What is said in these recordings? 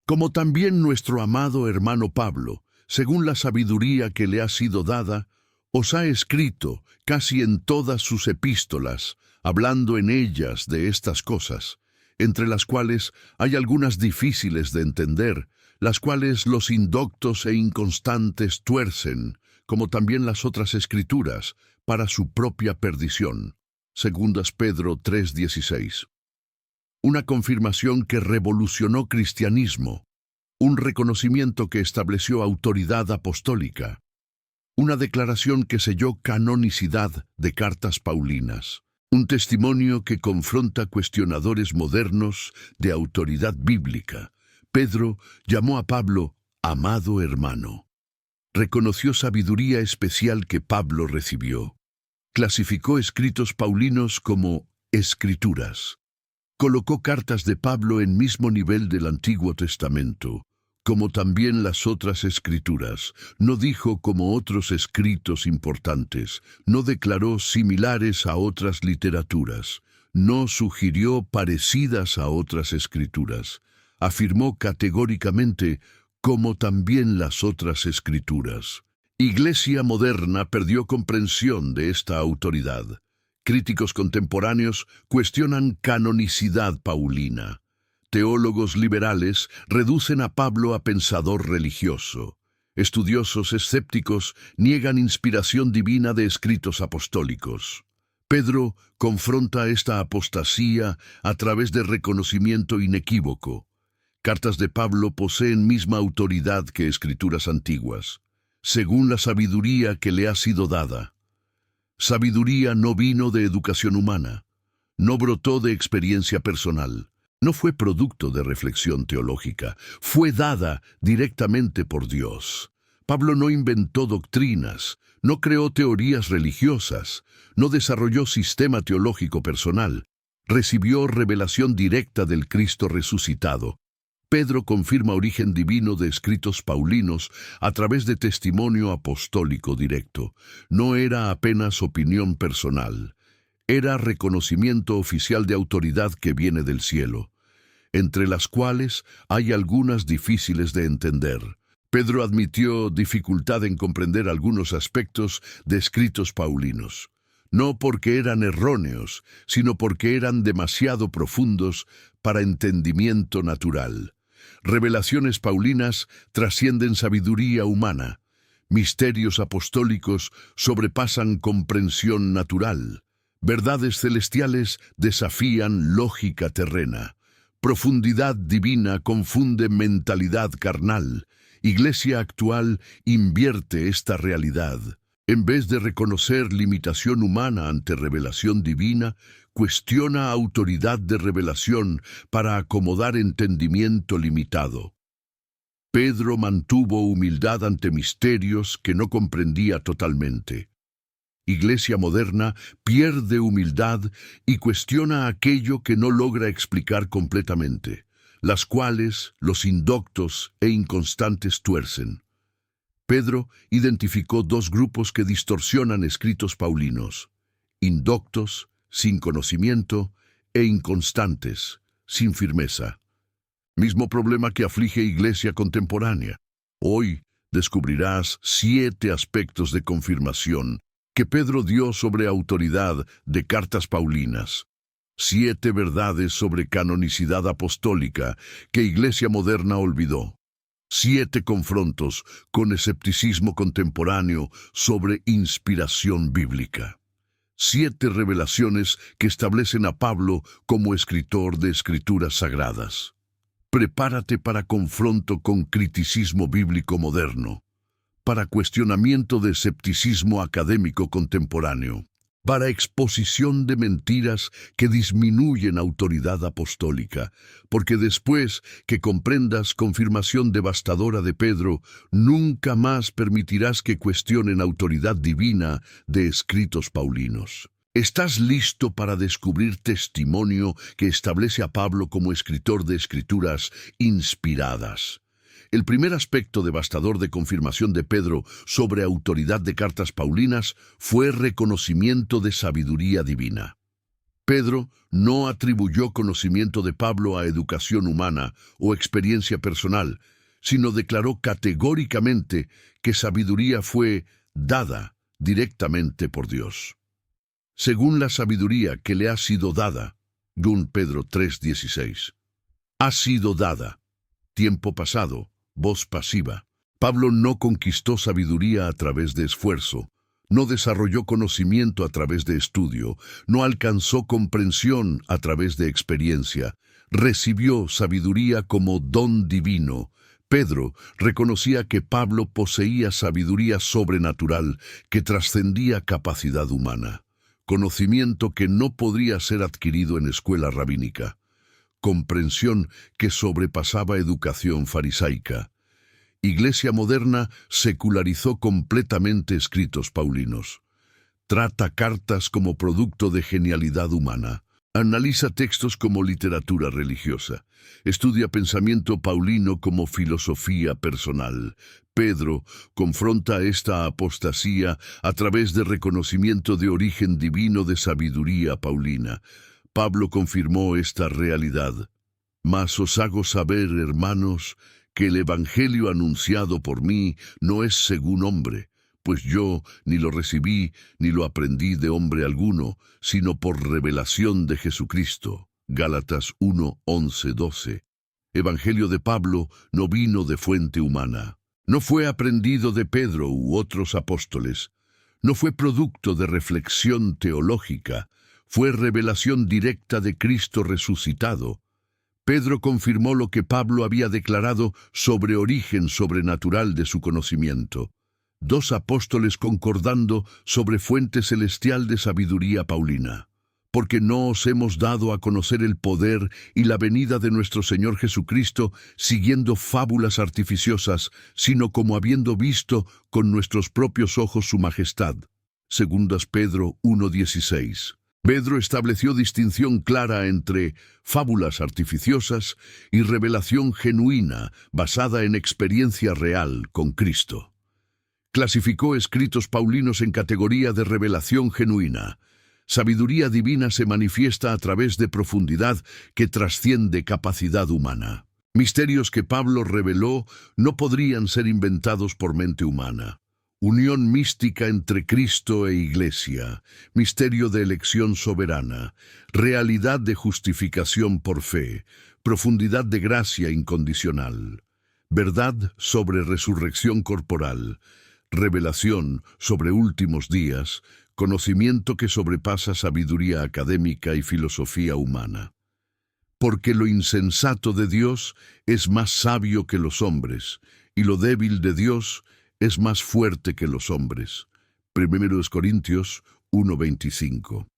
Como también nuestro amado hermano Pablo, según la sabiduría que le ha sido dada, os ha escrito casi en todas sus epístolas, hablando en ellas de estas cosas, entre las cuales hay algunas difíciles de entender, las cuales los indoctos e inconstantes tuercen, como también las otras escrituras, para su propia perdición. Segundas Pedro 3:16. Una confirmación que revolucionó cristianismo, un reconocimiento que estableció autoridad apostólica, una declaración que selló canonicidad de cartas paulinas, un testimonio que confronta cuestionadores modernos de autoridad bíblica. Pedro llamó a Pablo amado hermano. Reconoció sabiduría especial que Pablo recibió. Clasificó escritos paulinos como escrituras. Colocó cartas de Pablo en mismo nivel del Antiguo Testamento, como también las otras escrituras. No dijo como otros escritos importantes, no declaró similares a otras literaturas, no sugirió parecidas a otras escrituras. Afirmó categóricamente como también las otras escrituras. Iglesia moderna perdió comprensión de esta autoridad. Críticos contemporáneos cuestionan canonicidad paulina. Teólogos liberales reducen a Pablo a pensador religioso. Estudiosos escépticos niegan inspiración divina de escritos apostólicos. Pedro confronta esta apostasía a través de reconocimiento inequívoco. Cartas de Pablo poseen misma autoridad que escrituras antiguas, según la sabiduría que le ha sido dada. Sabiduría no vino de educación humana, no brotó de experiencia personal, no fue producto de reflexión teológica, fue dada directamente por Dios. Pablo no inventó doctrinas, no creó teorías religiosas, no desarrolló sistema teológico personal, recibió revelación directa del Cristo resucitado. Pedro confirma origen divino de escritos paulinos a través de testimonio apostólico directo. No era apenas opinión personal, era reconocimiento oficial de autoridad que viene del cielo, entre las cuales hay algunas difíciles de entender. Pedro admitió dificultad en comprender algunos aspectos de escritos paulinos, no porque eran erróneos, sino porque eran demasiado profundos para entendimiento natural. Revelaciones paulinas trascienden sabiduría humana. Misterios apostólicos sobrepasan comprensión natural. Verdades celestiales desafían lógica terrena. Profundidad divina confunde mentalidad carnal. Iglesia actual invierte esta realidad. En vez de reconocer limitación humana ante revelación divina, cuestiona autoridad de revelación para acomodar entendimiento limitado. Pedro mantuvo humildad ante misterios que no comprendía totalmente. Iglesia moderna pierde humildad y cuestiona aquello que no logra explicar completamente, las cuales los indoctos e inconstantes tuercen. Pedro identificó dos grupos que distorsionan escritos paulinos: indoctos, sin conocimiento, e inconstantes, sin firmeza. Mismo problema que aflige Iglesia contemporánea. Hoy descubrirás 7 aspectos de confirmación que Pedro dio sobre autoridad de cartas paulinas. 7 verdades sobre canonicidad apostólica que Iglesia moderna olvidó. 7 confrontos con escepticismo contemporáneo sobre inspiración bíblica. 7 revelaciones que establecen a Pablo como escritor de escrituras sagradas. Prepárate para confronto con criticismo bíblico moderno, para cuestionamiento de escepticismo académico contemporáneo, para exposición de mentiras que disminuyen autoridad apostólica, porque después que comprendas confirmación devastadora de Pedro, nunca más permitirás que cuestionen autoridad divina de escritos paulinos. ¿Estás listo para descubrir testimonio que establece a Pablo como escritor de escrituras inspiradas? El primer aspecto devastador de confirmación de Pedro sobre autoridad de cartas paulinas fue reconocimiento de sabiduría divina. Pedro no atribuyó conocimiento de Pablo a educación humana o experiencia personal, sino declaró categóricamente que sabiduría fue dada directamente por Dios. Según la sabiduría que le ha sido dada, 1 Pedro 3:16. Ha sido dada. Tiempo pasado, voz pasiva. Pablo no conquistó sabiduría a través de esfuerzo, no desarrolló conocimiento a través de estudio, no alcanzó comprensión a través de experiencia, recibió sabiduría como don divino. Pedro reconocía que Pablo poseía sabiduría sobrenatural que trascendía capacidad humana, conocimiento que no podría ser adquirido en escuela rabínica, comprensión que sobrepasaba educación farisaica. Iglesia moderna secularizó completamente escritos paulinos. Trata cartas como producto de genialidad humana. Analiza textos como literatura religiosa. Estudia pensamiento paulino como filosofía personal. Pedro confronta esta apostasía a través de reconocimiento de origen divino de sabiduría paulina. Pablo confirmó esta realidad. Mas os hago saber, hermanos, que el evangelio anunciado por mí no es según hombre, pues yo ni lo recibí ni lo aprendí de hombre alguno, sino por revelación de Jesucristo. Gálatas 1, 11, 12. Evangelio de Pablo no vino de fuente humana. No fue aprendido de Pedro u otros apóstoles. No fue producto de reflexión teológica. Fue revelación directa de Cristo resucitado. Pedro confirmó lo que Pablo había declarado sobre origen sobrenatural de su conocimiento. Dos apóstoles concordando sobre fuente celestial de sabiduría paulina. Porque no os hemos dado a conocer el poder y la venida de nuestro Señor Jesucristo siguiendo fábulas artificiosas, sino como habiendo visto con nuestros propios ojos su majestad. Segundas Pedro 1:16. Pedro estableció distinción clara entre fábulas artificiosas y revelación genuina basada en experiencia real con Cristo. Clasificó escritos paulinos en categoría de revelación genuina. Sabiduría divina se manifiesta a través de profundidad que trasciende capacidad humana. Misterios que Pablo reveló no podrían ser inventados por mente humana. Unión mística entre Cristo e Iglesia, misterio de elección soberana, realidad de justificación por fe, profundidad de gracia incondicional, verdad sobre resurrección corporal, revelación sobre últimos días, conocimiento que sobrepasa sabiduría académica y filosofía humana. Porque lo insensato de Dios es más sabio que los hombres, y lo débil de Dios es más fuerte que los hombres. 1 Corintios 1:25.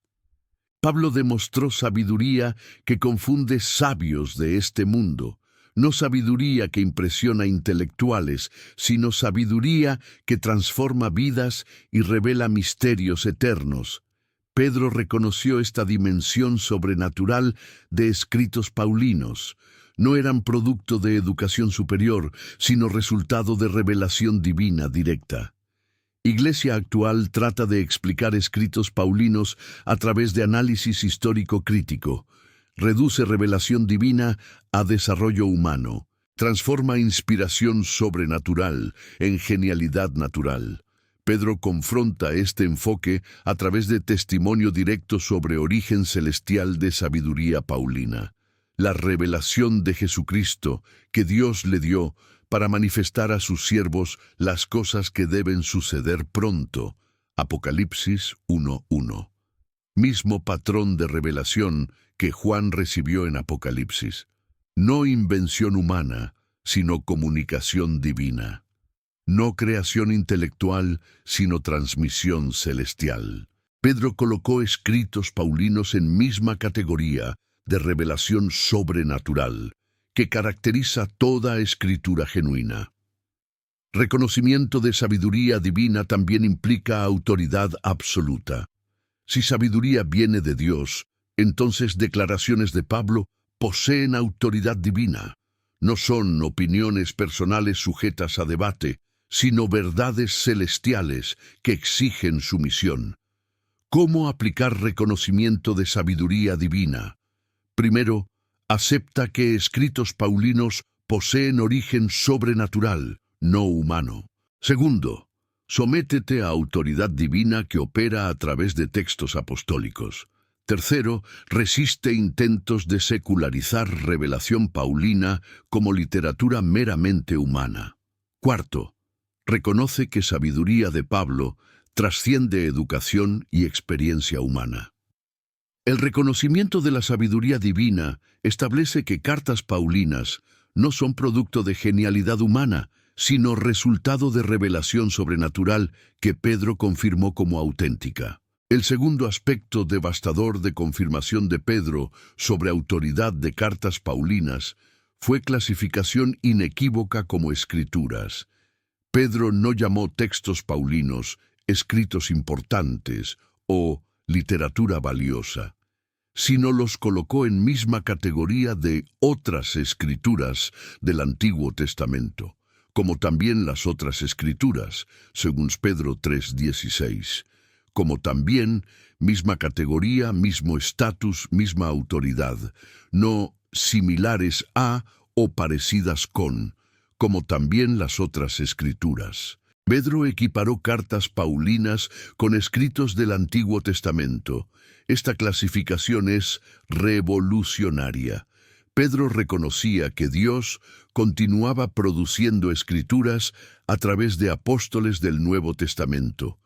Pablo demostró sabiduría que confunde sabios de este mundo, no sabiduría que impresiona intelectuales, sino sabiduría que transforma vidas y revela misterios eternos. Pedro reconoció esta dimensión sobrenatural de escritos paulinos. No eran producto de educación superior, sino resultado de revelación divina directa. Iglesia actual trata de explicar escritos paulinos a través de análisis histórico crítico. Reduce revelación divina a desarrollo humano. Transforma inspiración sobrenatural en genialidad natural. Pedro confronta este enfoque a través de testimonio directo sobre origen celestial de sabiduría paulina. La revelación de Jesucristo que Dios le dio para manifestar a sus siervos las cosas que deben suceder pronto. Apocalipsis 1:1. Mismo patrón de revelación que Juan recibió en Apocalipsis. No invención humana, sino comunicación divina. No creación intelectual, sino transmisión celestial. Pedro colocó escritos paulinos en misma categoría de revelación sobrenatural, que caracteriza toda escritura genuina. Reconocimiento de sabiduría divina también implica autoridad absoluta. Si sabiduría viene de Dios, entonces declaraciones de Pablo poseen autoridad divina. No son opiniones personales sujetas a debate, sino verdades celestiales que exigen sumisión. ¿Cómo aplicar reconocimiento de sabiduría divina? Primero, acepta que escritos paulinos poseen origen sobrenatural, no humano. Segundo, sométete a autoridad divina que opera a través de textos apostólicos. Tercero, resiste intentos de secularizar revelación paulina como literatura meramente humana. Cuarto, reconoce que sabiduría de Pablo trasciende educación y experiencia humana. El reconocimiento de la sabiduría divina establece que cartas paulinas no son producto de genialidad humana, sino resultado de revelación sobrenatural que Pedro confirmó como auténtica. El segundo aspecto devastador de confirmación de Pedro sobre autoridad de cartas paulinas fue clasificación inequívoca como escrituras. Pedro no llamó textos paulinos escritos importantes o literatura valiosa, sino los colocó en misma categoría de otras escrituras del Antiguo Testamento, como también las otras escrituras, según Pedro 3:16, como también misma categoría, mismo estatus, misma autoridad, no similares a o parecidas con, como también las otras escrituras. Pedro equiparó cartas paulinas con escritos del Antiguo Testamento. Esta clasificación es revolucionaria. Pedro reconocía que Dios continuaba produciendo escrituras a través de apóstoles del Nuevo Testamento.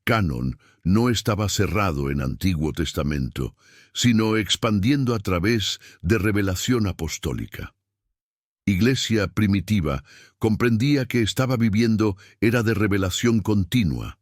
Canon no estaba cerrado en Antiguo Testamento, sino expandiendo a través de revelación apostólica. Iglesia primitiva comprendía que estaba viviendo era de revelación continua,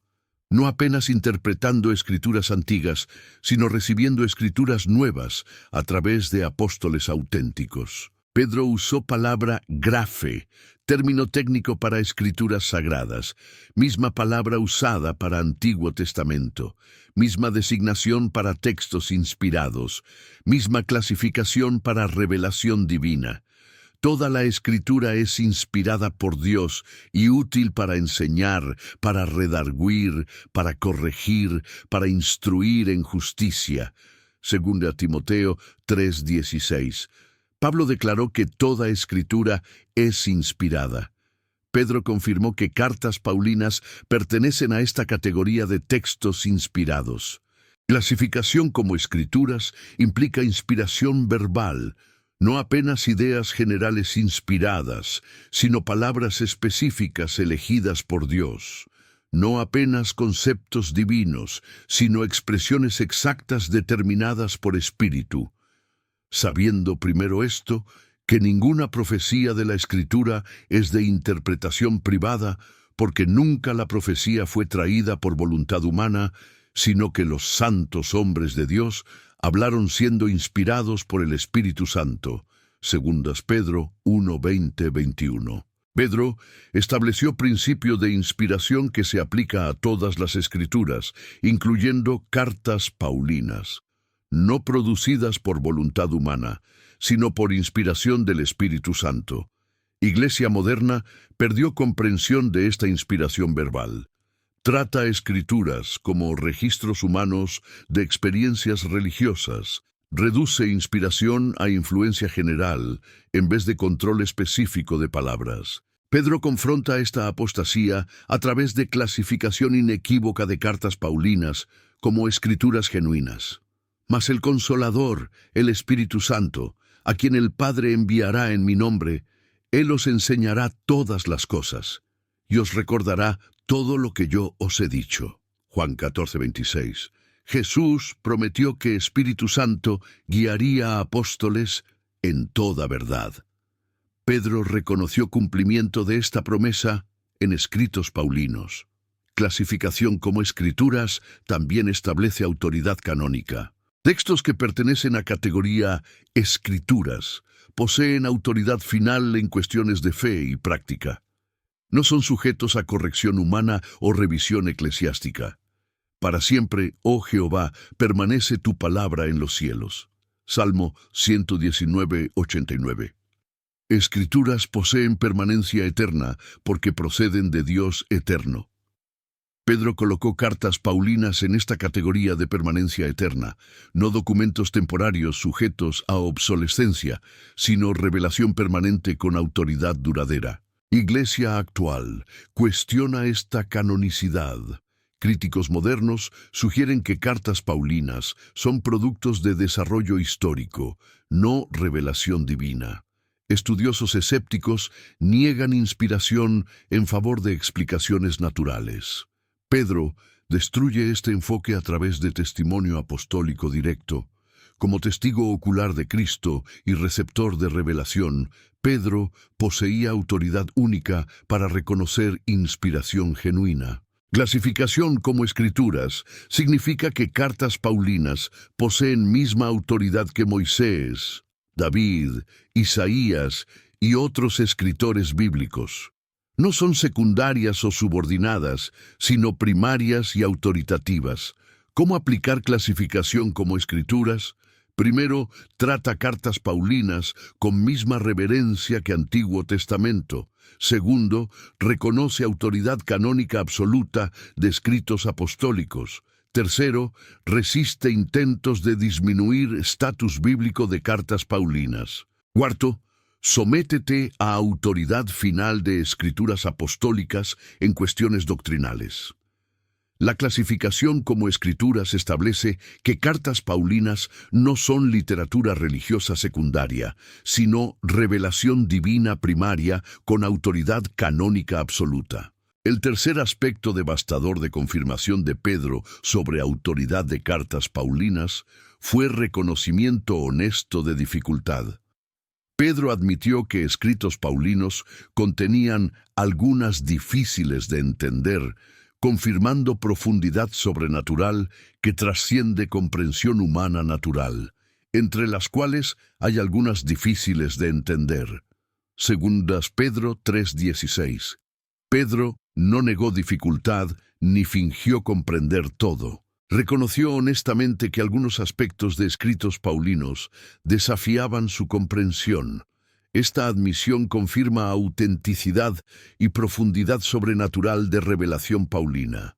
no apenas interpretando escrituras antiguas, sino recibiendo escrituras nuevas a través de apóstoles auténticos. Pedro usó palabra grafe, término técnico para escrituras sagradas, misma palabra usada para Antiguo Testamento, misma designación para textos inspirados, misma clasificación para revelación divina. Toda la Escritura es inspirada por Dios y útil para enseñar, para redarguir, para corregir, para instruir en justicia. 2 Timoteo 3:16. Pablo declaró que toda Escritura es inspirada. Pedro confirmó que cartas paulinas pertenecen a esta categoría de textos inspirados. Clasificación como escrituras implica inspiración verbal, no apenas ideas generales inspiradas, sino palabras específicas elegidas por Dios. No apenas conceptos divinos, sino expresiones exactas determinadas por Espíritu. Sabiendo primero esto, que ninguna profecía de la Escritura es de interpretación privada, porque nunca la profecía fue traída por voluntad humana, sino que los santos hombres de Dios hablaron siendo inspirados por el Espíritu Santo. 2 Pedro 1:20-21. Pedro estableció principio de inspiración que se aplica a todas las Escrituras, incluyendo cartas paulinas, no producidas por voluntad humana, sino por inspiración del Espíritu Santo. Iglesia moderna perdió comprensión de esta inspiración verbal. Trata escrituras como registros humanos de experiencias religiosas. Reduce inspiración a influencia general en vez de control específico de palabras. Pedro confronta esta apostasía a través de clasificación inequívoca de cartas paulinas como escrituras genuinas. Mas el Consolador, el Espíritu Santo, a quien el Padre enviará en mi nombre, Él os enseñará todas las cosas y os recordará todo lo que yo os he dicho. Juan 14:26. Jesús prometió que Espíritu Santo guiaría a apóstoles en toda verdad. Pedro reconoció cumplimiento de esta promesa en escritos paulinos. Clasificación como escrituras también establece autoridad canónica. Textos que pertenecen a categoría escrituras poseen autoridad final en cuestiones de fe y práctica. No son sujetos a corrección humana o revisión eclesiástica. Para siempre, oh Jehová, permanece tu palabra en los cielos. Salmo 119:89. Escrituras poseen permanencia eterna porque proceden de Dios eterno. Pedro colocó cartas paulinas en esta categoría de permanencia eterna, no documentos temporarios sujetos a obsolescencia, sino revelación permanente con autoridad duradera. Iglesia actual cuestiona esta canonicidad. Críticos modernos sugieren que cartas paulinas son productos de desarrollo histórico, no revelación divina. Estudiosos escépticos niegan inspiración en favor de explicaciones naturales. Pedro destruye este enfoque a través de testimonio apostólico directo. Como testigo ocular de Cristo y receptor de revelación, Pedro poseía autoridad única para reconocer inspiración genuina. Clasificación como escrituras significa que cartas paulinas poseen misma autoridad que Moisés, David, Isaías y otros escritores bíblicos. No son secundarias o subordinadas, sino primarias y autoritativas. ¿Cómo aplicar clasificación como escrituras? Primero, trata cartas paulinas con misma reverencia que Antiguo Testamento. Segundo, reconoce autoridad canónica absoluta de escritos apostólicos. Tercero, resiste intentos de disminuir estatus bíblico de cartas paulinas. Cuarto, sométete a autoridad final de escrituras apostólicas en cuestiones doctrinales. La clasificación como escrituras establece que cartas paulinas no son literatura religiosa secundaria, sino revelación divina primaria con autoridad canónica absoluta. El tercer aspecto devastador de confirmación de Pedro sobre autoridad de cartas paulinas fue reconocimiento honesto de dificultad. Pedro admitió que escritos paulinos contenían algunas difíciles de entender, confirmando profundidad sobrenatural que trasciende comprensión humana natural, entre las cuales hay algunas difíciles de entender. Segundas Pedro 3:16. Pedro no negó dificultad ni fingió comprender todo. Reconoció honestamente que algunos aspectos de escritos paulinos desafiaban su comprensión. Esta admisión confirma autenticidad y profundidad sobrenatural de revelación paulina.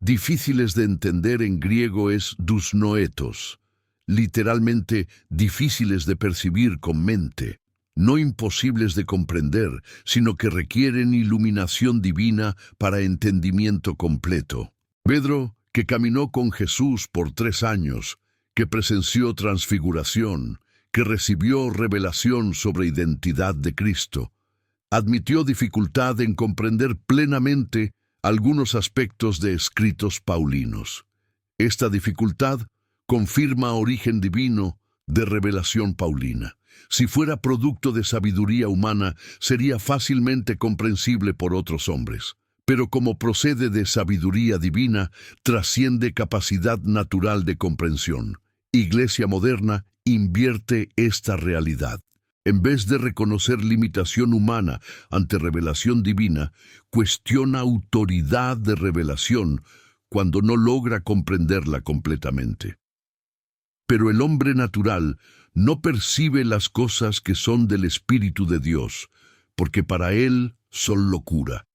Difíciles de entender en griego es dusnoetos, literalmente difíciles de percibir con mente, no imposibles de comprender, sino que requieren iluminación divina para entendimiento completo. Pedro, que caminó con Jesús por 3 años, que presenció transfiguración, que recibió revelación sobre identidad de Cristo, admitió dificultad en comprender plenamente algunos aspectos de escritos paulinos. Esta dificultad confirma origen divino de revelación paulina. Si fuera producto de sabiduría humana, sería fácilmente comprensible por otros hombres. Pero como procede de sabiduría divina, trasciende capacidad natural de comprensión. Iglesia moderna invierte esta realidad. En vez de reconocer limitación humana ante revelación divina, cuestiona autoridad de revelación cuando no logra comprenderla completamente. Pero el hombre natural no percibe las cosas que son del Espíritu de Dios, porque para él son locura,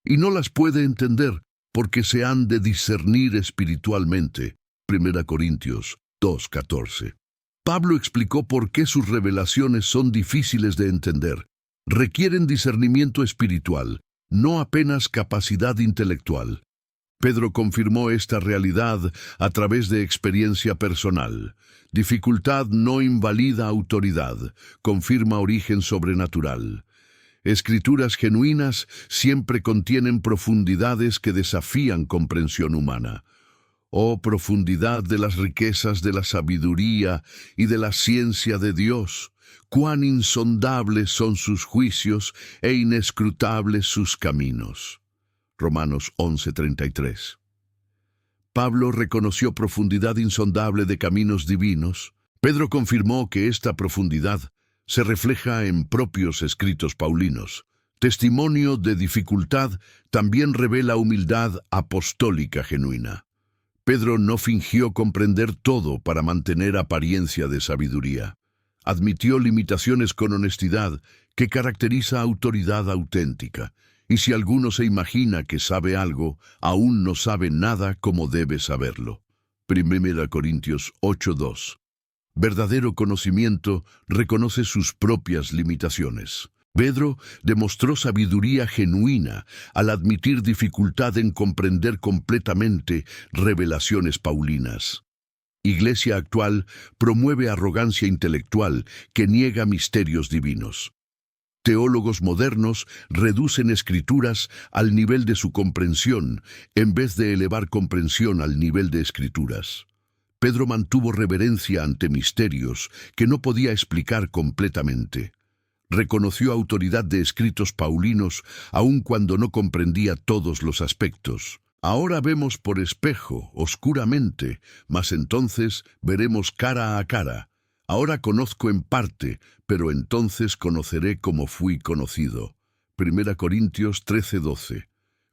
y no las puede entender, porque se han de discernir espiritualmente. 1 Corintios 2:14. Pablo explicó por qué sus revelaciones son difíciles de entender. Requieren discernimiento espiritual, no apenas capacidad intelectual. Pedro confirmó esta realidad a través de experiencia personal. Dificultad no invalida autoridad, confirma origen sobrenatural. Escrituras genuinas siempre contienen profundidades que desafían comprensión humana. Oh profundidad de las riquezas de la sabiduría y de la ciencia de Dios, cuán insondables son sus juicios e inescrutables sus caminos. Romanos 11:33. Pablo reconoció profundidad insondable de caminos divinos. Pedro confirmó que esta profundidad se refleja en propios escritos paulinos. Testimonio de dificultad también revela humildad apostólica genuina. Pedro no fingió comprender todo para mantener apariencia de sabiduría. Admitió limitaciones con honestidad que caracteriza autoridad auténtica. Y si alguno se imagina que sabe algo, aún no sabe nada como debe saberlo. 1 Corintios 8:2. Verdadero conocimiento reconoce sus propias limitaciones. Pedro demostró sabiduría genuina al admitir dificultad en comprender completamente revelaciones paulinas. Iglesia actual promueve arrogancia intelectual que niega misterios divinos. Teólogos modernos reducen escrituras al nivel de su comprensión en vez de elevar comprensión al nivel de escrituras. Pedro mantuvo reverencia ante misterios que no podía explicar completamente. Reconoció autoridad de escritos paulinos aun cuando no comprendía todos los aspectos. Ahora vemos por espejo, oscuramente, mas entonces veremos cara a cara. Ahora conozco en parte, pero entonces conoceré como fui conocido. 1 Corintios 13:12.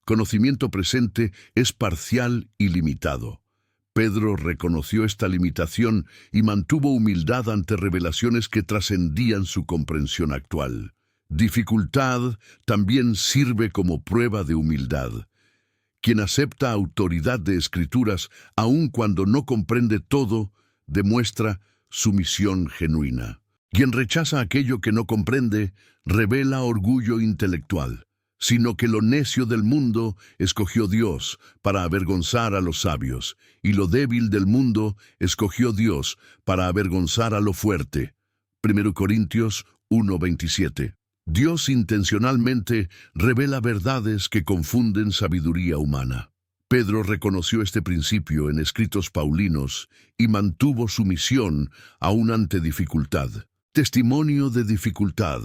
Conocimiento presente es parcial y limitado. Pedro reconoció esta limitación y mantuvo humildad ante revelaciones que trascendían su comprensión actual. Dificultad también sirve como prueba de humildad. Quien acepta autoridad de escrituras, aun cuando no comprende todo, demuestra sumisión genuina. Quien rechaza aquello que no comprende, revela orgullo intelectual, sino que lo necio del mundo escogió Dios para avergonzar a los sabios, y lo débil del mundo escogió Dios para avergonzar a lo fuerte. 1 Corintios 1:27. Dios intencionalmente revela verdades que confunden sabiduría humana. Pedro reconoció este principio en escritos paulinos y mantuvo su misión aún ante dificultad. Testimonio de dificultad.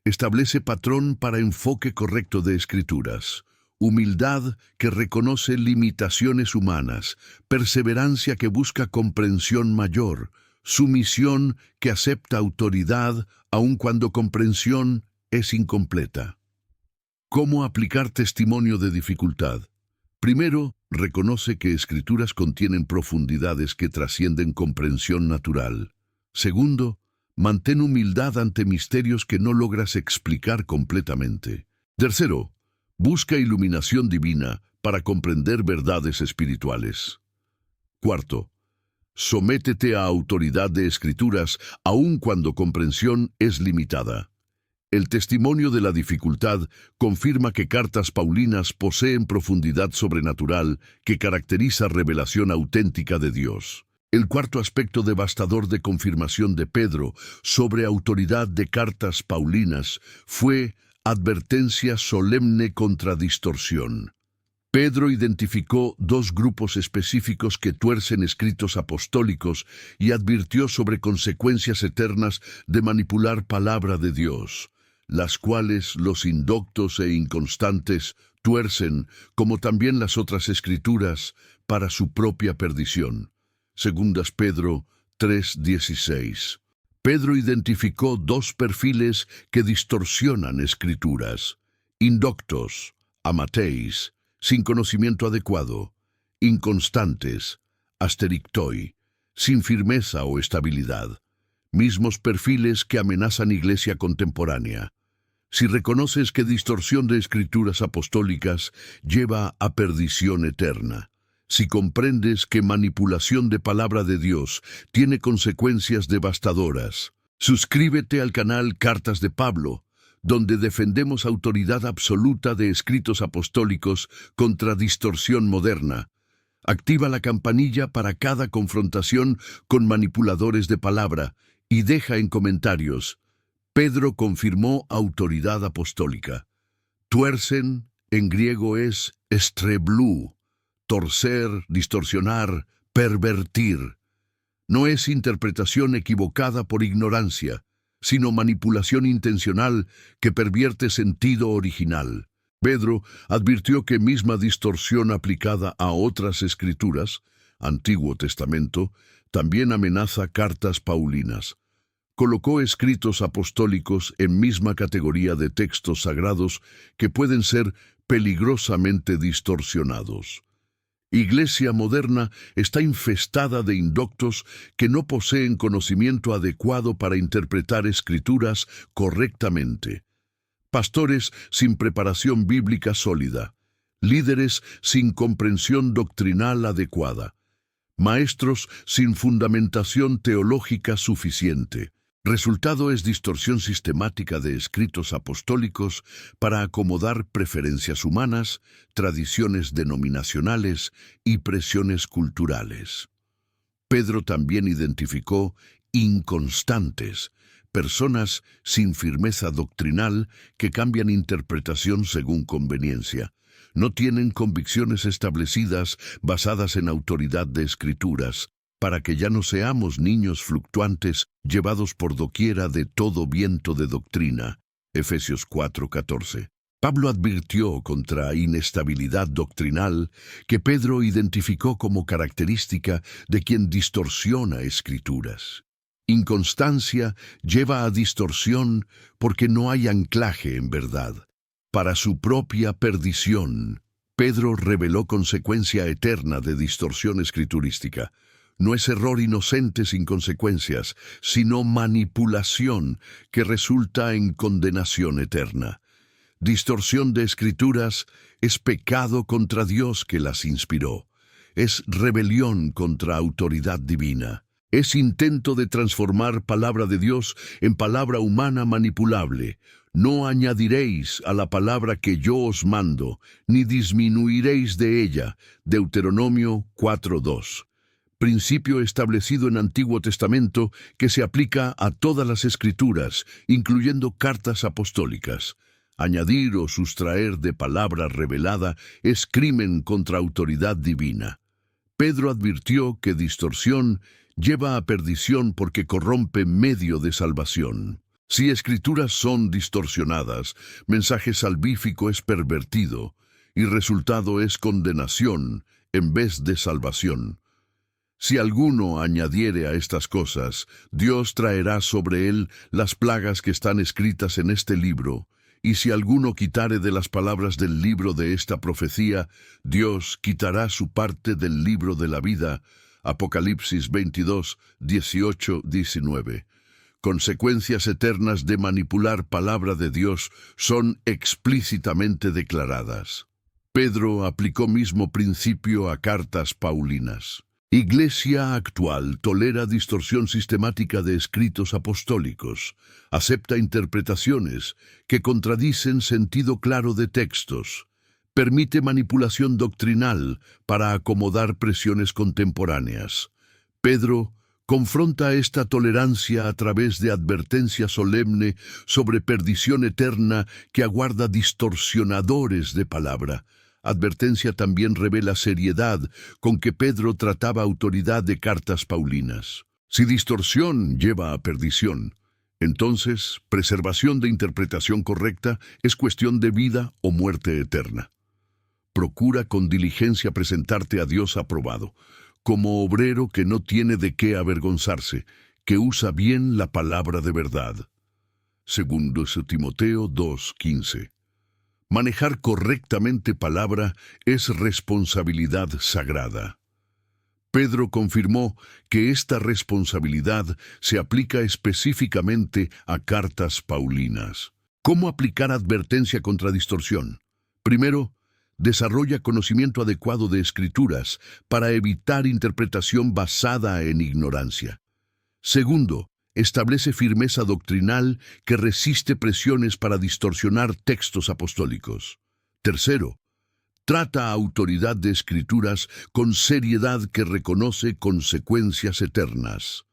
Establece patrón para enfoque correcto de escrituras. Humildad que reconoce limitaciones humanas. Perseverancia que busca comprensión mayor. Sumisión que acepta autoridad aun cuando comprensión es incompleta. ¿Cómo aplicar testimonio de dificultad? Primero, reconoce que escrituras contienen profundidades que trascienden comprensión natural. Segundo, mantén humildad ante misterios que no logras explicar completamente. Tercero, busca iluminación divina para comprender verdades espirituales. Cuarto, sométete a autoridad de escrituras aun cuando comprensión es limitada. El testimonio de la dificultad confirma que cartas paulinas poseen profundidad sobrenatural que caracteriza revelación auténtica de Dios. El cuarto aspecto devastador de confirmación de Pedro sobre autoridad de cartas paulinas fue advertencia solemne contra distorsión. Pedro identificó dos grupos específicos que tuercen escritos apostólicos y advirtió sobre consecuencias eternas de manipular palabra de Dios, las cuales los indoctos e inconstantes tuercen, como también las otras escrituras, para su propia perdición. Segundas Pedro 3:16. Pedro identificó dos perfiles que distorsionan escrituras: indoctos, amateis, sin conocimiento adecuado; inconstantes, asterictoi, sin firmeza o estabilidad. Mismos perfiles que amenazan iglesia contemporánea. Si reconoces que distorsión de escrituras apostólicas lleva a perdición eterna, si comprendes que manipulación de palabra de Dios tiene consecuencias devastadoras, suscríbete al canal Cartas de Pablo, donde defendemos autoridad absoluta de escritos apostólicos contra distorsión moderna. Activa la campanilla para cada confrontación con manipuladores de palabra y deja en comentarios: Pedro confirmó autoridad apostólica. Tuercen, en griego es estreblú, torcer, distorsionar, pervertir. No es interpretación equivocada por ignorancia, sino manipulación intencional que pervierte sentido original. Pedro advirtió que misma distorsión aplicada a otras escrituras, Antiguo Testamento, también amenaza cartas paulinas. Colocó escritos apostólicos en misma categoría de textos sagrados que pueden ser peligrosamente distorsionados. Iglesia moderna está infestada de indoctos que no poseen conocimiento adecuado para interpretar escrituras correctamente. pastores sin preparación bíblica sólida, líderes sin comprensión doctrinal adecuada, maestros sin fundamentación teológica suficiente. Resultado es distorsión sistemática de escritos apostólicos para acomodar preferencias humanas, tradiciones denominacionales y presiones culturales. Pedro también identificó inconstantes, personas sin firmeza doctrinal que cambian interpretación según conveniencia. No tienen convicciones establecidas basadas en autoridad de Escrituras, para que ya no seamos niños fluctuantes llevados por doquiera de todo viento de doctrina. Efesios 4:14. Pablo advirtió contra inestabilidad doctrinal que Pedro identificó como característica de quien distorsiona Escrituras. Inconstancia lleva a distorsión porque no hay anclaje en verdad. Para su propia perdición, Pedro reveló consecuencia eterna de distorsión escriturística. No es error inocente sin consecuencias, sino manipulación que resulta en condenación eterna. Distorsión de escrituras es pecado contra Dios que las inspiró. Es rebelión contra autoridad divina. Es intento de transformar palabra de Dios en palabra humana manipulable. No añadiréis a la palabra que yo os mando, ni disminuiréis de ella. Deuteronomio 4:2. Principio establecido en Antiguo Testamento que se aplica a todas las Escrituras, incluyendo cartas apostólicas. Añadir o sustraer de palabra revelada es crimen contra autoridad divina. Pedro advirtió que distorsión lleva a perdición porque corrompe medio de salvación. Si escrituras son distorsionadas, mensaje salvífico es pervertido, y resultado es condenación en vez de salvación. Si alguno añadiere a estas cosas, Dios traerá sobre él las plagas que están escritas en este libro, y si alguno quitare de las palabras del libro de esta profecía, Dios quitará su parte del libro de la vida. Apocalipsis 22, 18, 19. Consecuencias eternas de manipular palabra de Dios son explícitamente declaradas. Pedro aplicó mismo principio a cartas paulinas. Iglesia actual tolera distorsión sistemática de escritos apostólicos, acepta interpretaciones que contradicen sentido claro de textos, permite manipulación doctrinal para acomodar presiones contemporáneas. Pedro confronta esta tolerancia a través de advertencia solemne sobre perdición eterna que aguarda distorsionadores de palabra. Advertencia también revela seriedad con que Pedro trataba autoridad de cartas paulinas. Si distorsión lleva a perdición, entonces preservación de interpretación correcta es cuestión de vida o muerte eterna. Procura con diligencia presentarte a Dios aprobado, como obrero que no tiene de qué avergonzarse, que usa bien la palabra de verdad. Segundo Timoteo 2:15. Manejar correctamente palabra es responsabilidad sagrada. Pedro confirmó que esta responsabilidad se aplica específicamente a cartas paulinas. ¿Cómo aplicar advertencia contra distorsión? Primero, desarrolla conocimiento adecuado de escrituras para evitar interpretación basada en ignorancia. Segundo, establece firmeza doctrinal que resiste presiones para distorsionar textos apostólicos. Tercero, trata a autoridad de escrituras con seriedad que reconoce consecuencias eternas.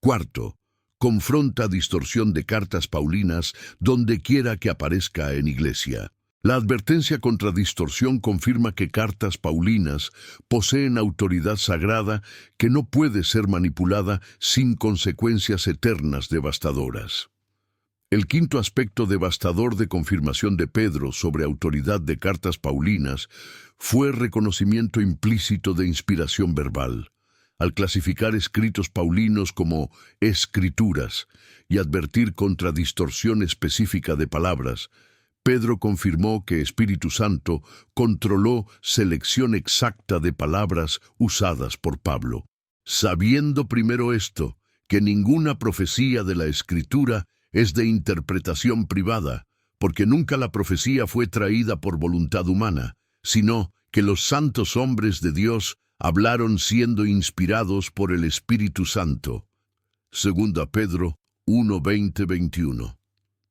Cuarto, confronta distorsión de cartas paulinas donde quiera que aparezca en iglesia. La advertencia contra distorsión confirma que cartas paulinas poseen autoridad sagrada que no puede ser manipulada sin consecuencias eternas devastadoras. El quinto aspecto devastador de confirmación de Pedro sobre autoridad de cartas paulinas fue reconocimiento implícito de inspiración verbal. Al clasificar escritos paulinos como escrituras y advertir contra distorsión específica de palabras, Pedro confirmó que Espíritu Santo controló selección exacta de palabras usadas por Pablo. Sabiendo primero esto, que ninguna profecía de la Escritura es de interpretación privada, porque nunca la profecía fue traída por voluntad humana, sino que los santos hombres de Dios hablaron siendo inspirados por el Espíritu Santo. 2 Pedro 1:20-21.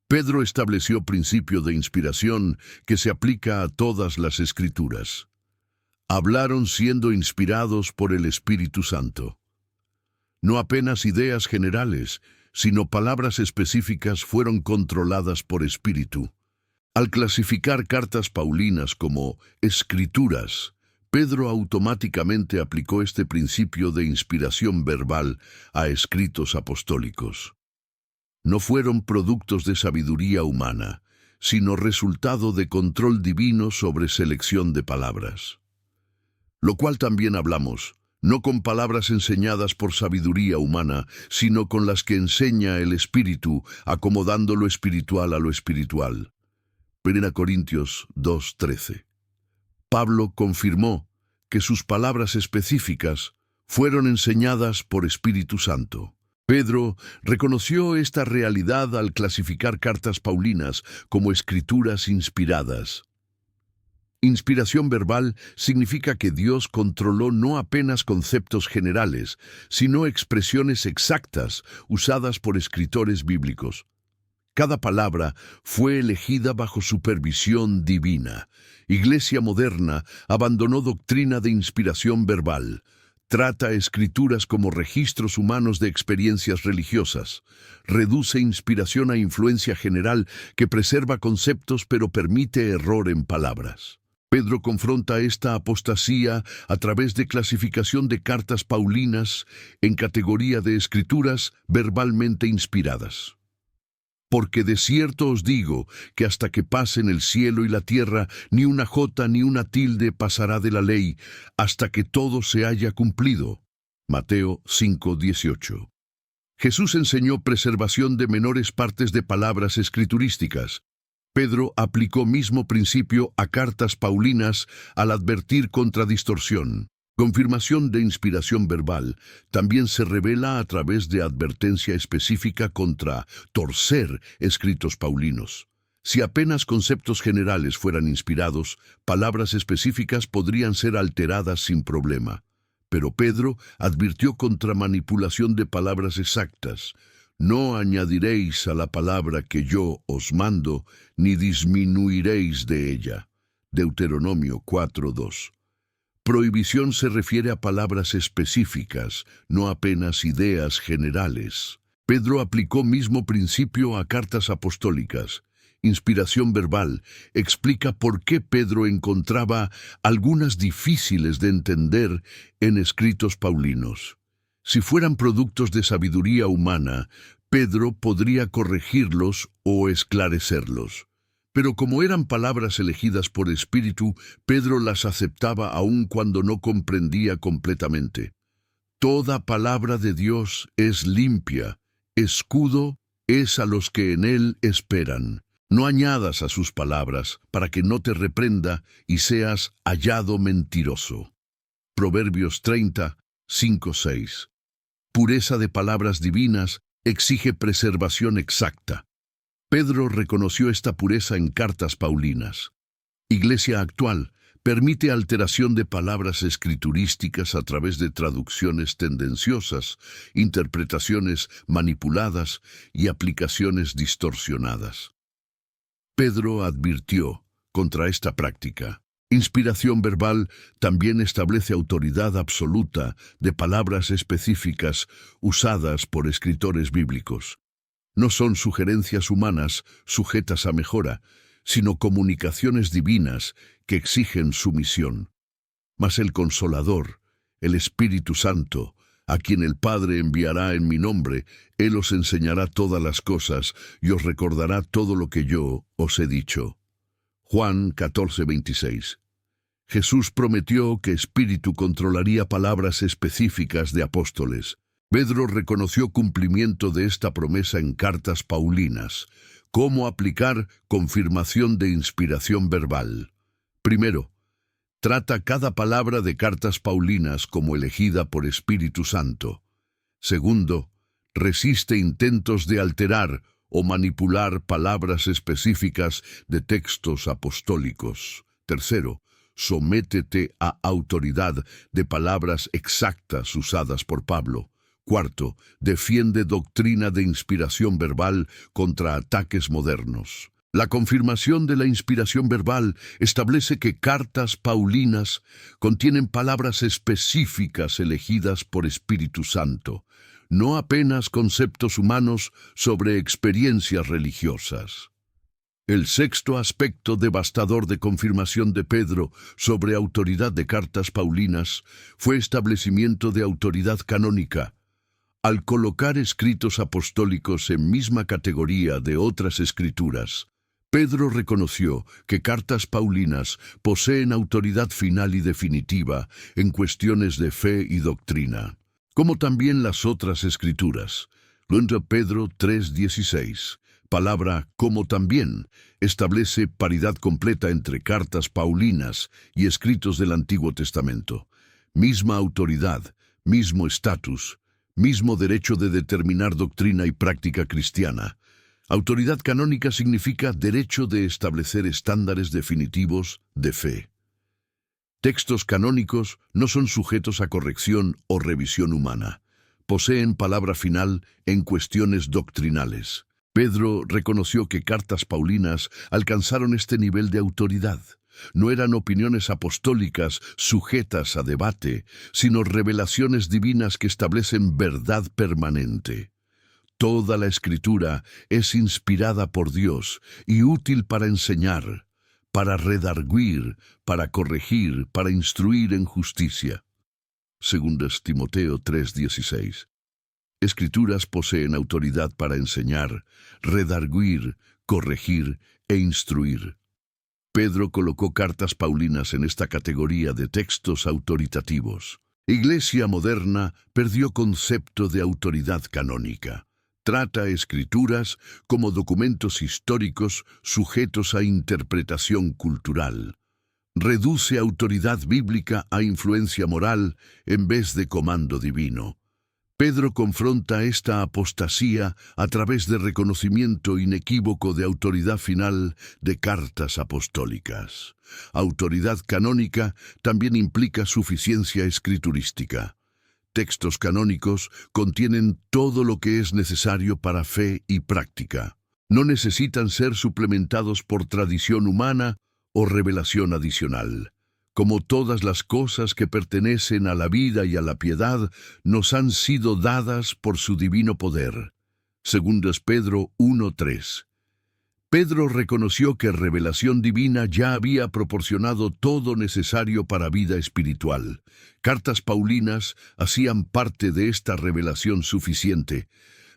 Pedro estableció principio de inspiración que se aplica a todas las Escrituras. Hablaron siendo inspirados por el Espíritu Santo. No apenas ideas generales, sino palabras específicas fueron controladas por Espíritu. Al clasificar cartas paulinas como escrituras, Pedro automáticamente aplicó este principio de inspiración verbal a escritos apostólicos. No fueron productos de sabiduría humana, sino resultado de control divino sobre selección de palabras. Lo cual también hablamos, no con palabras enseñadas por sabiduría humana, sino con las que enseña el Espíritu, acomodando lo espiritual a lo espiritual. 1 Corintios 2:13. Pablo confirmó que sus palabras específicas fueron enseñadas por Espíritu Santo. Pedro reconoció esta realidad al clasificar cartas paulinas como escrituras inspiradas. Inspiración verbal significa que Dios controló no apenas conceptos generales, sino expresiones exactas usadas por escritores bíblicos. Cada palabra fue elegida bajo supervisión divina. Iglesia moderna abandonó doctrina de inspiración verbal. Trata escrituras como registros humanos de experiencias religiosas. Reduce inspiración a influencia general que preserva conceptos pero permite error en palabras. Pedro confronta esta apostasía a través de clasificación de cartas paulinas en categoría de escrituras verbalmente inspiradas. Porque de cierto os digo que hasta que pasen el cielo y la tierra, ni una jota ni una tilde pasará de la ley, hasta que todo se haya cumplido. Mateo 5:18. Jesús enseñó preservación de menores partes de palabras escriturísticas. Pedro aplicó mismo principio a cartas paulinas al advertir contra distorsión. Confirmación de inspiración verbal también se revela a través de advertencia específica contra torcer escritos paulinos. Si apenas conceptos generales fueran inspirados, palabras específicas podrían ser alteradas sin problema. Pero Pedro advirtió contra manipulación de palabras exactas. No añadiréis a la palabra que yo os mando, ni disminuiréis de ella. Deuteronomio 4:2. Prohibición se refiere a palabras específicas, no apenas ideas generales. Pedro aplicó mismo principio a cartas apostólicas. Inspiración verbal explica por qué Pedro encontraba algunas difíciles de entender en escritos paulinos. Si fueran productos de sabiduría humana, Pedro podría corregirlos o esclarecerlos. Pero como eran palabras elegidas por Espíritu, Pedro las aceptaba aun cuando no comprendía completamente. Toda palabra de Dios es limpia, escudo es a los que en él esperan. No añadas a sus palabras para que no te reprenda y seas hallado mentiroso. Proverbios 30, 5-6. Pureza de palabras divinas exige preservación exacta. Pedro reconoció esta pureza en cartas paulinas. Iglesia actual permite alteración de palabras escriturísticas a través de traducciones tendenciosas, interpretaciones manipuladas y aplicaciones distorsionadas. Pedro advirtió contra esta práctica. Inspiración verbal también establece autoridad absoluta de palabras específicas usadas por escritores bíblicos. No son sugerencias humanas sujetas a mejora, sino comunicaciones divinas que exigen sumisión. Mas el Consolador, el Espíritu Santo, a quien el Padre enviará en mi nombre, Él os enseñará todas las cosas y os recordará todo lo que yo os he dicho. Juan 14:26. Jesús prometió que Espíritu controlaría palabras específicas de apóstoles. Pedro reconoció cumplimiento de esta promesa en cartas paulinas. ¿Cómo aplicar confirmación de inspiración verbal? Primero, trata cada palabra de cartas paulinas como elegida por Espíritu Santo. Segundo, resiste intentos de alterar o manipular palabras específicas de textos apostólicos. Tercero, sométete a autoridad de palabras exactas usadas por Pablo. Cuarto, defiende doctrina de inspiración verbal contra ataques modernos. La confirmación de la inspiración verbal establece que cartas paulinas contienen palabras específicas elegidas por Espíritu Santo, no apenas conceptos humanos sobre experiencias religiosas. El sexto aspecto devastador de confirmación de Pedro sobre autoridad de cartas paulinas fue establecimiento de autoridad canónica. Al colocar escritos apostólicos en misma categoría de otras escrituras, Pedro reconoció que cartas paulinas poseen autoridad final y definitiva en cuestiones de fe y doctrina, como también las otras escrituras. Luego Pedro 3:16, palabra como también, establece paridad completa entre cartas paulinas y escritos del Antiguo Testamento. Misma autoridad, mismo estatus, mismo derecho de determinar doctrina y práctica cristiana. Autoridad canónica significa derecho de establecer estándares definitivos de fe. Textos canónicos no son sujetos a corrección o revisión humana. Poseen palabra final en cuestiones doctrinales. Pedro reconoció que cartas paulinas alcanzaron este nivel de autoridad. No eran opiniones apostólicas sujetas a debate, sino revelaciones divinas que establecen verdad permanente. Toda la Escritura es inspirada por Dios y útil para enseñar, para redarguir, para corregir, para instruir en justicia. 2 Timoteo 3:16. Escrituras poseen autoridad para enseñar, redarguir, corregir e instruir. Pedro colocó cartas paulinas en esta categoría de textos autoritativos. Iglesia moderna perdió concepto de autoridad canónica. Trata escrituras como documentos históricos sujetos a interpretación cultural. Reduce autoridad bíblica a influencia moral en vez de comando divino. Pedro confronta esta apostasía a través de reconocimiento inequívoco de autoridad final de cartas apostólicas. Autoridad canónica también implica suficiencia escriturística. Textos canónicos contienen todo lo que es necesario para fe y práctica. No necesitan ser suplementados por tradición humana o revelación adicional. Como todas las cosas que pertenecen a la vida y a la piedad, nos han sido dadas por su divino poder. 2 Pedro 1:3. Pedro reconoció que revelación divina ya había proporcionado todo necesario para vida espiritual. Cartas paulinas hacían parte de esta revelación suficiente.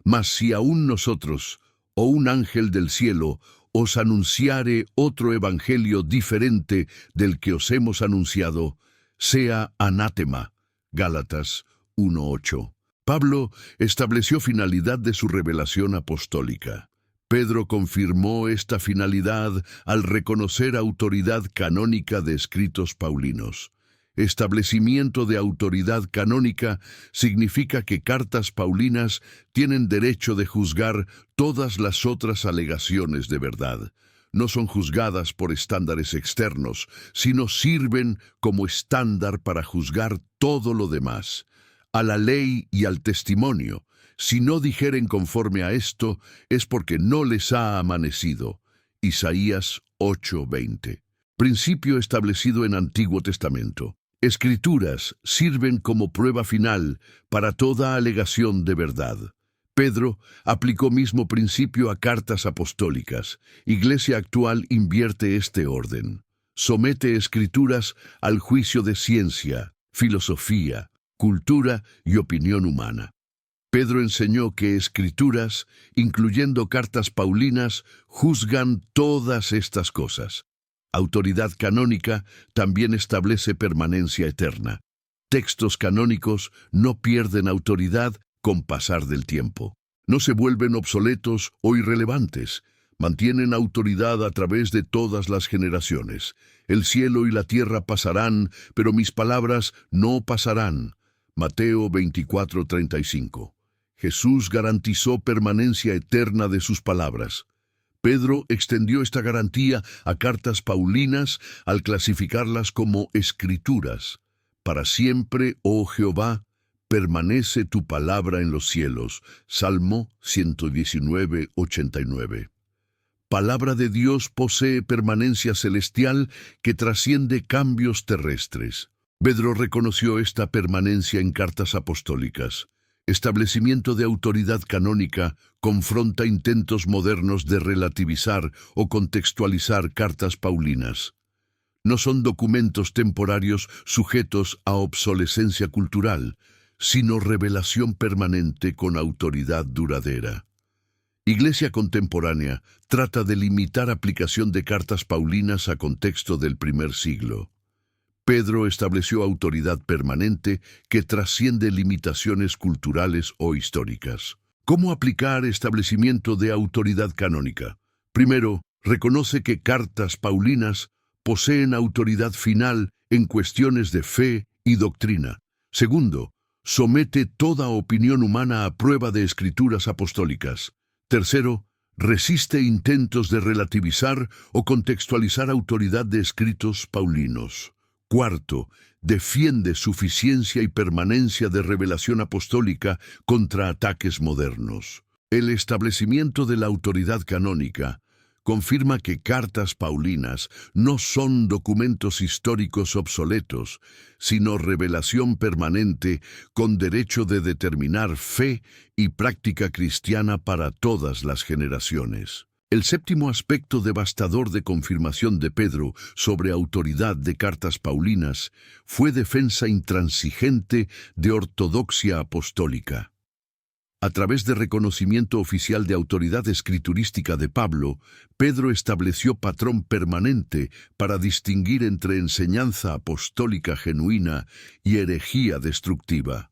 Mas si aún nosotros, o un ángel del cielo, os anunciare otro evangelio diferente del que os hemos anunciado, sea anátema. Gálatas 1:8. Pablo estableció finalidad de su revelación apostólica. Pedro confirmó esta finalidad al reconocer autoridad canónica de escritos paulinos. Establecimiento de autoridad canónica significa que cartas paulinas tienen derecho de juzgar todas las otras alegaciones de verdad. No son juzgadas por estándares externos, sino sirven como estándar para juzgar todo lo demás. A la ley y al testimonio, si no dijeren conforme a esto, es porque no les ha amanecido. Isaías 8:20. Principio establecido en Antiguo Testamento. Escrituras sirven como prueba final para toda alegación de verdad. Pedro aplicó mismo principio a cartas apostólicas. Iglesia actual invierte este orden. Somete escrituras al juicio de ciencia, filosofía, cultura y opinión humana. Pedro enseñó que escrituras, incluyendo cartas paulinas, juzgan todas estas cosas. Autoridad canónica también establece permanencia eterna. Textos canónicos no pierden autoridad con pasar del tiempo. No se vuelven obsoletos o irrelevantes. Mantienen autoridad a través de todas las generaciones. El cielo y la tierra pasarán, pero mis palabras no pasarán. Mateo 24:35. Jesús garantizó permanencia eterna de sus palabras. Pedro extendió esta garantía a cartas paulinas al clasificarlas como escrituras. Para siempre, oh Jehová, permanece tu palabra en los cielos. Salmo 119, 89. Palabra de Dios posee permanencia celestial que trasciende cambios terrestres. Pedro reconoció esta permanencia en cartas apostólicas. Establecimiento de autoridad canónica confronta intentos modernos de relativizar o contextualizar cartas paulinas. No son documentos temporarios sujetos a obsolescencia cultural, sino revelación permanente con autoridad duradera. Iglesia contemporánea trata de limitar aplicación de cartas paulinas a contexto del primer siglo. Pedro estableció autoridad permanente que trasciende limitaciones culturales o históricas. ¿Cómo aplicar establecimiento de autoridad canónica? Primero, reconoce que cartas paulinas poseen autoridad final en cuestiones de fe y doctrina. Segundo, somete toda opinión humana a prueba de escrituras apostólicas. Tercero, resiste intentos de relativizar o contextualizar autoridad de escritos paulinos. Cuarto, defiende suficiencia y permanencia de revelación apostólica contra ataques modernos. El establecimiento de la autoridad canónica confirma que cartas paulinas no son documentos históricos obsoletos, sino revelación permanente con derecho de determinar fe y práctica cristiana para todas las generaciones. El séptimo aspecto devastador de confirmación de Pedro sobre autoridad de cartas paulinas fue defensa intransigente de ortodoxia apostólica. A través de reconocimiento oficial de autoridad escriturística de Pablo, Pedro estableció patrón permanente para distinguir entre enseñanza apostólica genuina y herejía destructiva.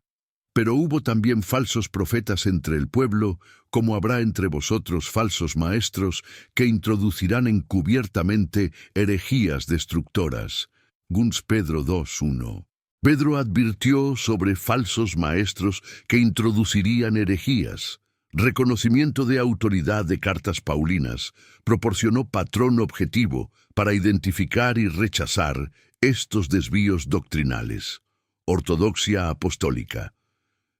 Pero hubo también falsos profetas entre el pueblo, como habrá entre vosotros falsos maestros que introducirán encubiertamente herejías destructoras. Guns Pedro 2:1. Pedro advirtió sobre falsos maestros que introducirían herejías. Reconocimiento de autoridad de cartas paulinas proporcionó patrón objetivo para identificar y rechazar estos desvíos doctrinales. Ortodoxia apostólica.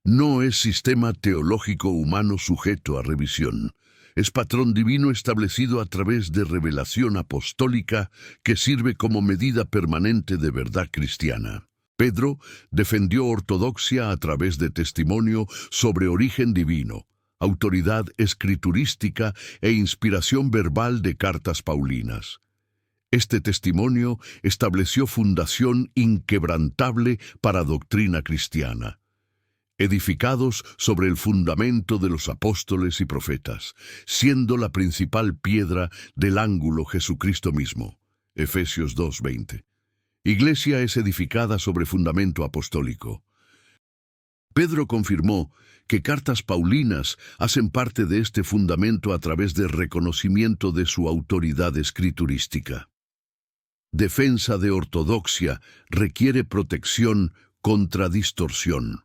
No es sistema teológico humano sujeto a revisión. Es patrón divino establecido a través de revelación apostólica que sirve como medida permanente de verdad cristiana. Pedro defendió ortodoxia a través de testimonio sobre origen divino, autoridad escriturística e inspiración verbal de cartas paulinas. Este testimonio estableció fundación inquebrantable para doctrina cristiana. Edificados sobre el fundamento de los apóstoles y profetas, siendo la principal piedra del ángulo Jesucristo mismo. Efesios 2:20. Iglesia es edificada sobre fundamento apostólico. Pedro confirmó que cartas paulinas hacen parte de este fundamento a través de reconocimiento de su autoridad escriturística. Defensa de ortodoxia requiere protección contra distorsión.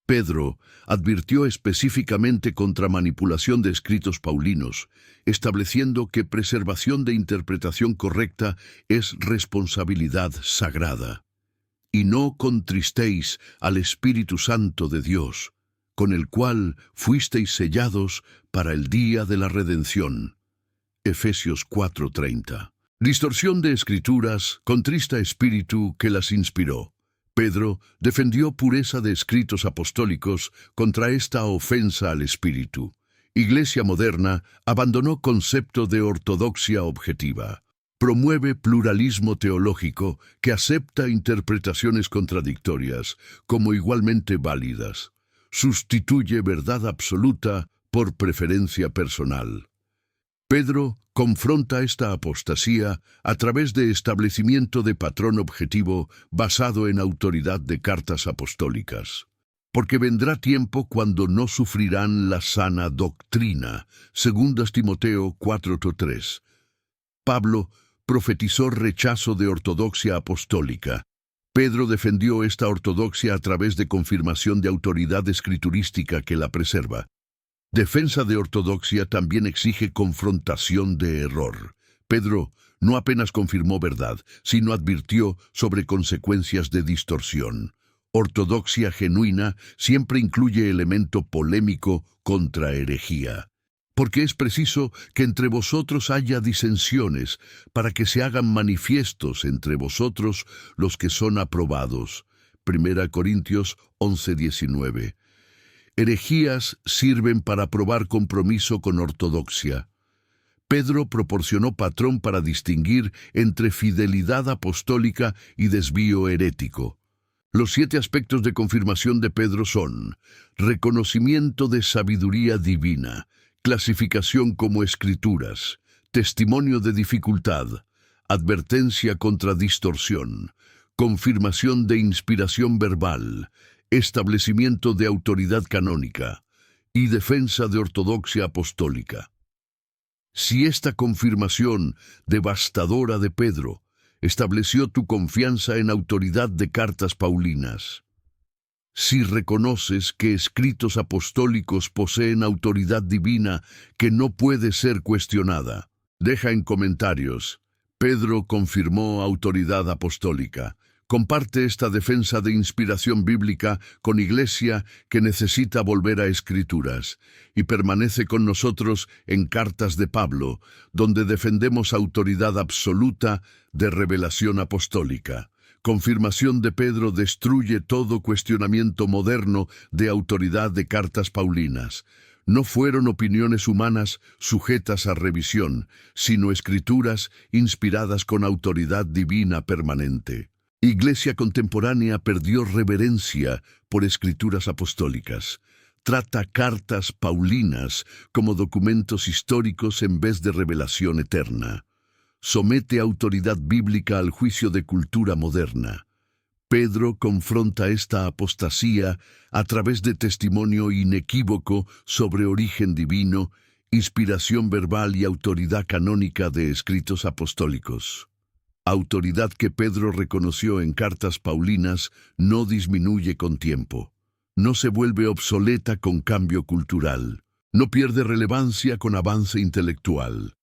Pedro advirtió específicamente contra manipulación de escritos paulinos, estableciendo que preservación de interpretación correcta es responsabilidad sagrada. Y no contristéis al Espíritu Santo de Dios, con el cual fuisteis sellados para el día de la redención. Efesios 4:30. Distorsión de escrituras contrista espíritu que las inspiró. Pedro defendió pureza de escritos apostólicos contra esta ofensa al espíritu. Iglesia moderna abandonó concepto de ortodoxia objetiva. Promueve pluralismo teológico que acepta interpretaciones contradictorias como igualmente válidas. Sustituye verdad absoluta por preferencia personal. Pedro confronta esta apostasía a través de establecimiento de patrón objetivo basado en autoridad de cartas apostólicas. Porque vendrá tiempo cuando no sufrirán la sana doctrina. 2 Timoteo 4:3. Pablo profetizó rechazo de ortodoxia apostólica. Pedro defendió esta ortodoxia a través de confirmación de autoridad escriturística que la preserva. Defensa de ortodoxia también exige confrontación de error. Pedro no apenas confirmó verdad, sino advirtió sobre consecuencias de distorsión. Ortodoxia genuina siempre incluye elemento polémico contra herejía. Porque es preciso que entre vosotros haya disensiones, para que se hagan manifiestos entre vosotros los que son aprobados. 1 Corintios 11:19. Herejías sirven para probar compromiso con ortodoxia. Pedro proporcionó patrón para distinguir entre fidelidad apostólica y desvío herético. Los 7 aspectos de confirmación de Pedro son: reconocimiento de sabiduría divina, clasificación como escrituras, testimonio de dificultad, advertencia contra distorsión, confirmación de inspiración verbal, establecimiento de autoridad canónica y defensa de ortodoxia apostólica. Si esta confirmación devastadora de Pedro estableció tu confianza en autoridad de cartas paulinas, si reconoces que escritos apostólicos poseen autoridad divina que no puede ser cuestionada, deja en comentarios: Pedro confirmó autoridad apostólica. Comparte esta defensa de inspiración bíblica con Iglesia que necesita volver a Escrituras, y permanece con nosotros en Cartas de Pablo, donde defendemos autoridad absoluta de revelación apostólica. Confirmación de Pedro destruye todo cuestionamiento moderno de autoridad de cartas paulinas. No fueron opiniones humanas sujetas a revisión, sino escrituras inspiradas con autoridad divina permanente. Iglesia contemporánea perdió reverencia por escrituras apostólicas. Trata cartas paulinas como documentos históricos en vez de revelación eterna. Somete autoridad bíblica al juicio de cultura moderna. Pedro confronta esta apostasía a través de testimonio inequívoco sobre origen divino, inspiración verbal y autoridad canónica de escritos apostólicos. Autoridad que Pedro reconoció en cartas paulinas no disminuye con tiempo. No se vuelve obsoleta con cambio cultural. No pierde relevancia con avance intelectual.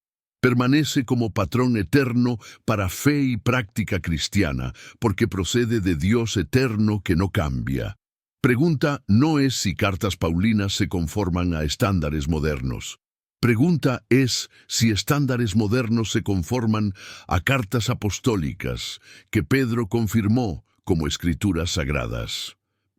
Permanece como patrón eterno para fe y práctica cristiana, porque procede de Dios eterno que no cambia. Pregunta no es si cartas paulinas se conforman a estándares modernos. Pregunta es si estándares modernos se conforman a cartas apostólicas que Pedro confirmó como escrituras sagradas.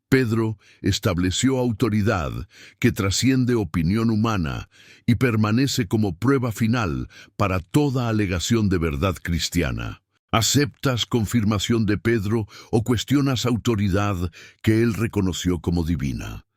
Pedro estableció autoridad que trasciende opinión humana y permanece como prueba final para toda alegación de verdad cristiana. ¿Aceptas confirmación de Pedro o cuestionas autoridad que él reconoció como divina?